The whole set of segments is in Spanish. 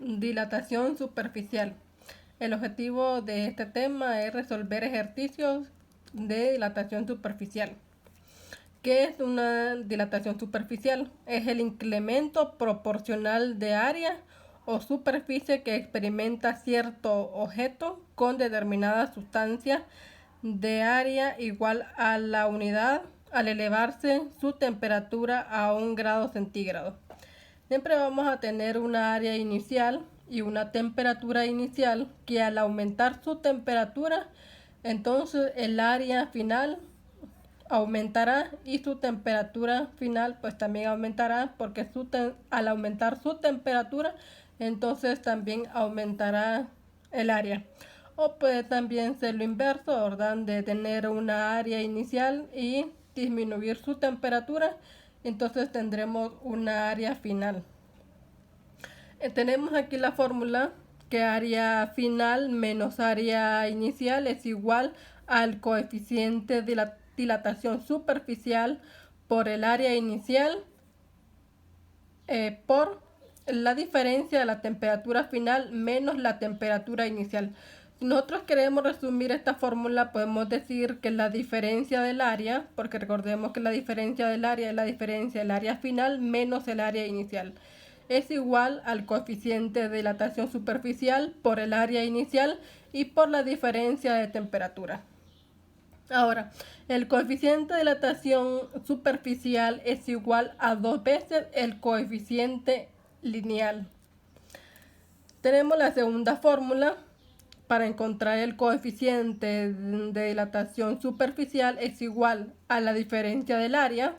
dilatación superficial. El objetivo de este tema es resolver ejercicios de dilatación superficial. ¿Qué es una dilatación superficial? Es el incremento proporcional de área o superficie que experimenta cierto objeto con determinada sustancia de área igual a la unidad al elevarse su temperatura a 1 grado centígrado. Siempre vamos a tener una área inicial y una temperatura inicial que al aumentar su temperatura, entonces el área final aumentará y su temperatura final pues también aumentará, porque al aumentar su temperatura entonces también aumentará el área. O puede también ser lo inverso, ¿verdad? De tener una área inicial y disminuir su temperatura, entonces tendremos una área final. Tenemos aquí la fórmula que área final menos área inicial es igual al coeficiente de la dilatación superficial por el área inicial por la diferencia de la temperatura final menos la temperatura inicial. Si nosotros queremos resumir esta fórmula, podemos decir que la diferencia del área, porque recordemos que la diferencia del área es la diferencia del área final menos el área inicial, es igual al coeficiente de dilatación superficial por el área inicial y por la diferencia de temperatura. Ahora, el coeficiente de dilatación superficial es igual a 2 veces el coeficiente lineal. Tenemos la segunda fórmula para encontrar el coeficiente de dilatación superficial es igual a la diferencia del área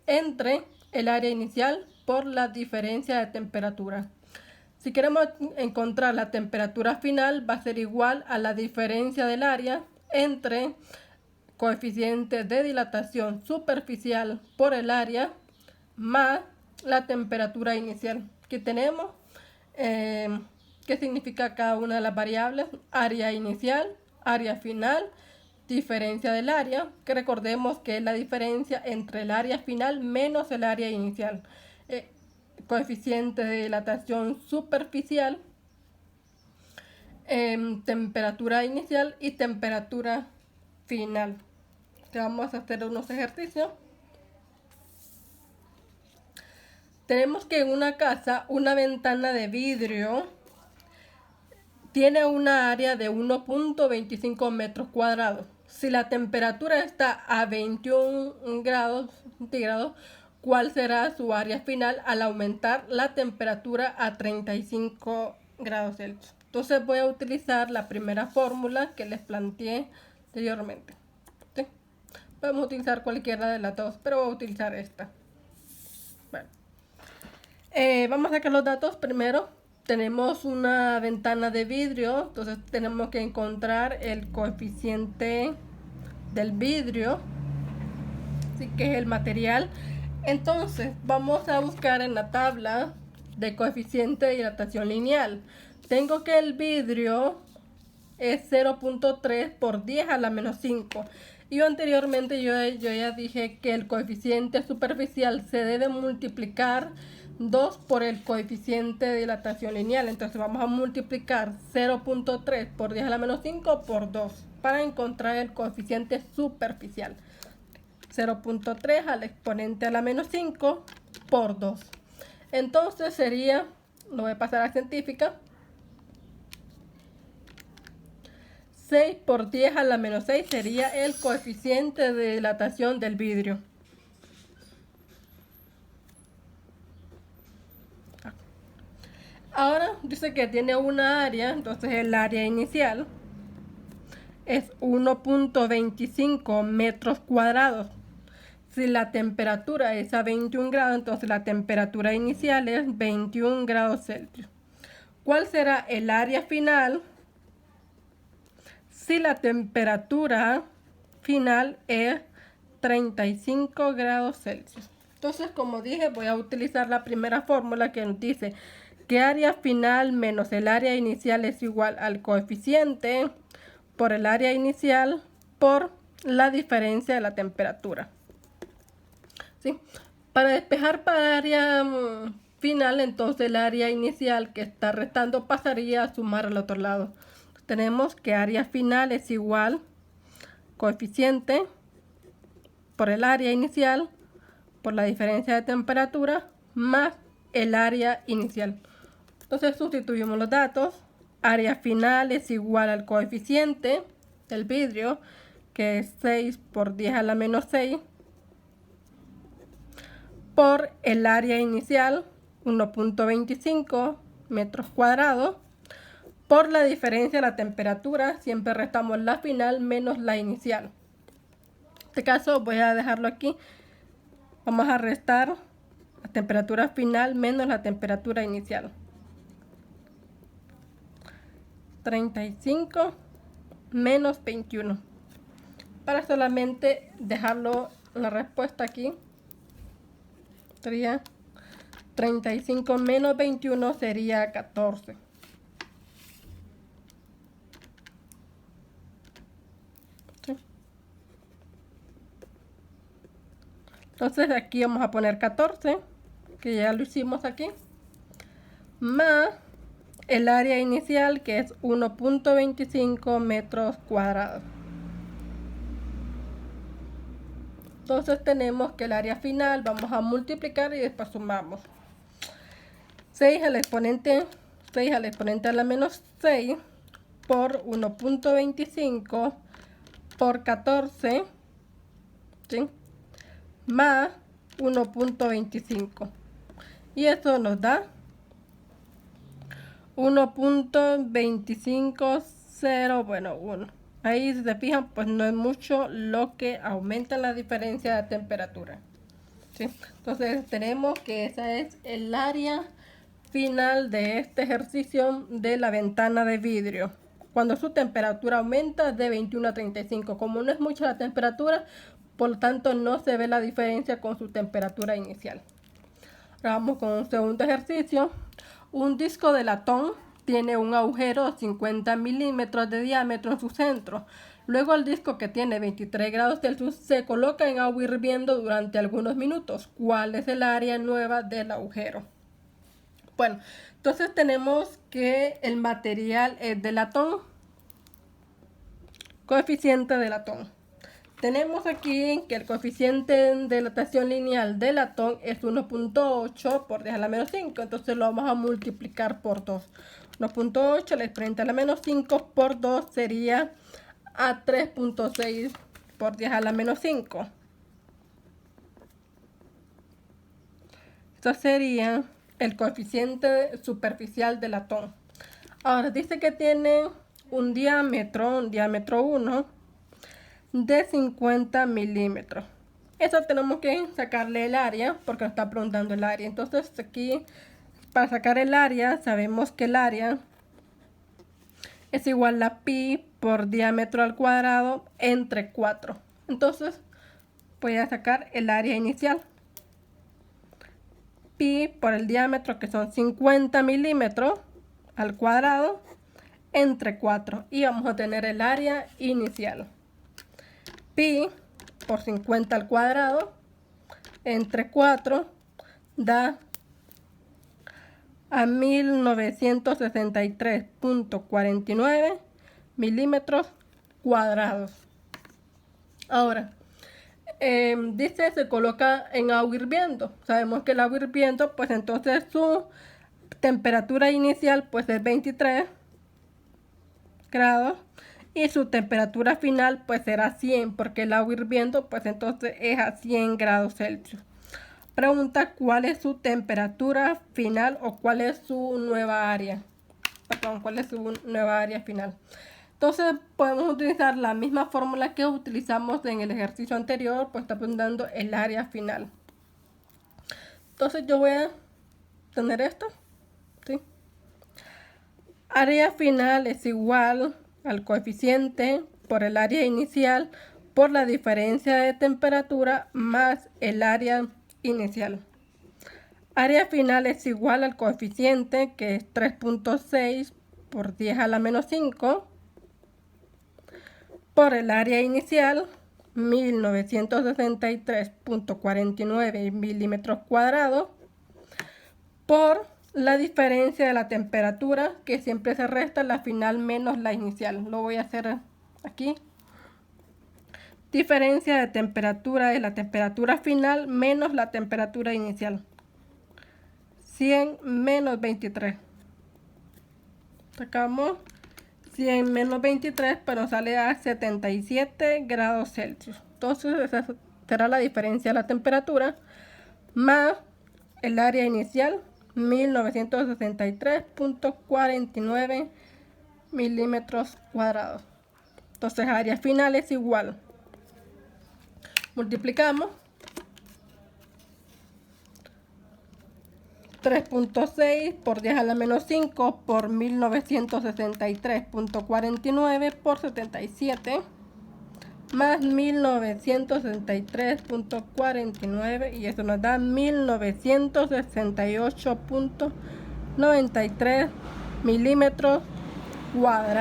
entre el área inicial por la diferencia de temperatura. Si queremos encontrar la temperatura final, va a ser igual a la diferencia del área entre coeficiente de dilatación superficial por el área más la temperatura inicial. Que tenemos qué significa cada una de las variables: área inicial, área final, diferencia del área, que recordemos que es la diferencia entre el área final menos el área inicial. Coeficiente de dilatación superficial, temperatura inicial y temperatura final. Vamos a hacer unos ejercicios. Tenemos que en una casa una ventana de vidrio tiene una área de 1.25 metros cuadrados. Si la temperatura está a 21 grados centígrados, ¿cuál será su área final al aumentar la temperatura a 35 grados Celsius? Entonces voy a utilizar la primera fórmula que les planteé anteriormente. ¿Sí? Podemos utilizar cualquiera de las dos, pero voy a utilizar esta. Bueno. Vamos a sacar los datos primero. Tenemos una ventana de vidrio, entonces tenemos que encontrar el coeficiente del vidrio, así que es el material. Entonces vamos a buscar en la tabla de coeficiente de dilatación lineal. Tengo que el vidrio es 0.3 por 10 a la menos 5. Y anteriormente yo ya dije que el coeficiente superficial se debe multiplicar 2 por el coeficiente de dilatación lineal. Entonces vamos a multiplicar 0.3 por 10 a la menos 5 por 2 para encontrar el coeficiente superficial. 0.3 al exponente a la menos 5 por 2. Entonces sería, lo voy a pasar a científica, 6 por 10 a la menos 6 sería el coeficiente de dilatación del vidrio. Ahora dice que tiene una área, entonces el área inicial es 1.25 metros cuadrados. Si la temperatura es a 21 grados, entonces la temperatura inicial es 21 grados Celsius. ¿Cuál será el área final si la temperatura final es 35 grados Celsius? Entonces, como dije, voy a utilizar la primera fórmula que nos dice que área final menos el área inicial es igual al coeficiente por el área inicial por la diferencia de la temperatura. ¿Sí? Para despejar para área final, entonces el área inicial que está restando pasaría a sumar al otro lado. Tenemos que área final es igual coeficiente por el área inicial por la diferencia de temperatura más el área inicial. Entonces sustituimos los datos. Área final es igual al coeficiente del vidrio, que es 6 por 10 a la menos 6, por el área inicial, 1.25 metros cuadrados, por la diferencia de la temperatura, siempre restamos la final menos la inicial. En este caso voy a dejarlo aquí. Vamos a restar la temperatura final menos la temperatura inicial. 35 menos 21. Para solamente dejarlo la respuesta aquí, sería 35 menos 21 sería 14. ¿Sí? Entonces aquí vamos a poner 14, que ya lo hicimos aquí, más el área inicial, que es 1.25 metros cuadrados. Entonces tenemos que el área final vamos a multiplicar y después sumamos. 6 al exponente a la menos 6 por 1.25 por 14, ¿sí? Más 1.25. Y eso nos da 1.250, bueno, 1. Ahí, si se fijan, pues no es mucho lo que aumenta la diferencia de temperatura. ¿Sí? Entonces tenemos que esa es el área final de este ejercicio de la ventana de vidrio. Cuando su temperatura aumenta de 21 a 35. Como no es mucha la temperatura, por lo tanto no se ve la diferencia con su temperatura inicial. Ahora vamos con un segundo ejercicio. Un disco de latón tiene un agujero de 50 milímetros de diámetro en su centro. Luego el disco, que tiene 23 grados Celsius, se coloca en agua hirviendo durante algunos minutos. ¿Cuál es el área nueva del agujero? Bueno, entonces tenemos que el material es de latón, coeficiente de latón. Tenemos aquí que el coeficiente de dilatación lineal de latón es 1.8 por 10 a la menos 5. Entonces lo vamos a multiplicar por 2. 1.8 al exponente a la menos 5 por 2 sería a 3.6 por 10 a la menos 5. Esto sería el coeficiente superficial del latón. Ahora dice que tiene un diámetro 1 de 50 milímetros. Eso tenemos que sacarle el área, porque nos está preguntando el área. Entonces aquí, para sacar el área, sabemos que el área es igual a pi por diámetro al cuadrado entre 4. Entonces voy a sacar el área inicial. Pi por el diámetro, que son 50 milímetros al cuadrado, entre 4. Y vamos a tener el área inicial. Pi por 50 al cuadrado entre 4 da a 1963.49 milímetros cuadrados. Ahora, dice se coloca en agua hirviendo. Sabemos que el agua hirviendo, pues entonces su temperatura inicial pues es 23 grados y su temperatura final pues será 100, porque el agua hirviendo pues entonces es a 100 grados Celsius. Pregunta cuál es su temperatura final o cuál es su nueva área. Perdón, cuál es su nueva área final. Entonces podemos utilizar la misma fórmula que utilizamos en el ejercicio anterior, pues está preguntando el área final. Entonces yo voy a tener esto, ¿sí? Área final es igual al coeficiente por el área inicial por la diferencia de temperatura más el área inicial. Área final es igual al coeficiente, que es 3.6 por 10 a la menos 5 por el área inicial, 1963.49 milímetros cuadrados, por la diferencia de la temperatura, que siempre se resta la final menos la inicial. Lo voy a hacer aquí. Diferencia de temperatura es la temperatura final menos la temperatura inicial. 100 menos 23. Sacamos 100 menos 23, pero sale a 77 grados Celsius. Entonces esa será la diferencia de la temperatura más el área inicial, 1963.49 milímetros cuadrados. Entonces área final es igual. Multiplicamos 3.6 por 10 a la menos 5 por 1963.49 por 77 más 1963.49 y eso nos da 1968.93 milímetros cuadrados.